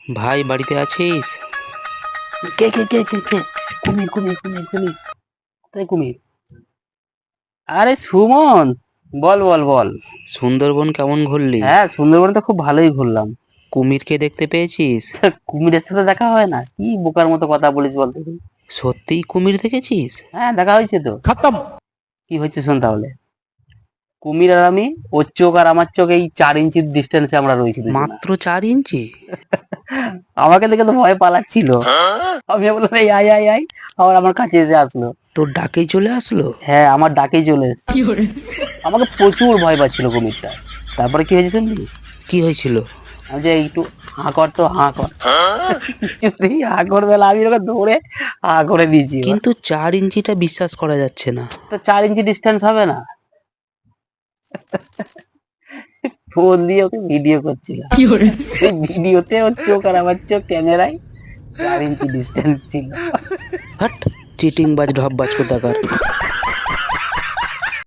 ভাই বাড়িতে আছিস? কে কে কে কে কে কুমির কুমির কুমির কুমির কোথায় কুমির? আরে সুমন, বল বল বল। সুন্দরবন কেমন ঘুরলি? হ্যাঁ, সুন্দরবনে তো খুব ভালোই ঘুরলাম। কুমিরকে দেখতে পেয়েছিস? কুমিরের সাথে দেখা হয় না? কি বোকার মতো কথা বলিস বলতো তুই? সত্যিই কুমির দেখেছিস? হ্যাঁ, দেখা হয়েছে তো। খতম। কি হচ্ছে শোন তাহলে। কুমির আর আমি, ওর চোখ আর আমার চোখ এই 4 ইঞ্চির ডিস্টেন্সে আমরা রয়েছি দুজনা। মাত্র 4 ইঞ্চি? আমাকে দেখে তো ভয় পালাচ্ছিল। আমি বললাম এই আয় আয় আয়, আবার আমার কাছে এসে আসলো। তোর ডাকেই চলে আসলো? হ্যাঁ, আমার ডাকেই চলে এসেছে। আমাকে প্রচুর ভয় পাচ্ছিল কুমিরটা। তারপরে কি হয়েছে শুনবি? কি হয়েছিল? আমি যে একটু হাঁ কর তো, হাঁ কর। কিছুতেই হাঁ করবে না, আমি ওকে ধরে হাঁ করে দিয়েছি এবার। কিন্তু 4 ইঞ্চিটা বিশ্বাস করা যাচ্ছে না। তো 4 ইঞ্চি ডিস্টেন্স হবে না? ফোন দিয়ে ওকে ভিডিও করছিলাম। ওই ভিডিওতে ওর চোখ আর আমার চোখ ক্যামেরায় 4 ইঞ্চি ডিস্টেন্স ছিল। হাট, চিটিংবাজ ঢপবাজ কোথাকার।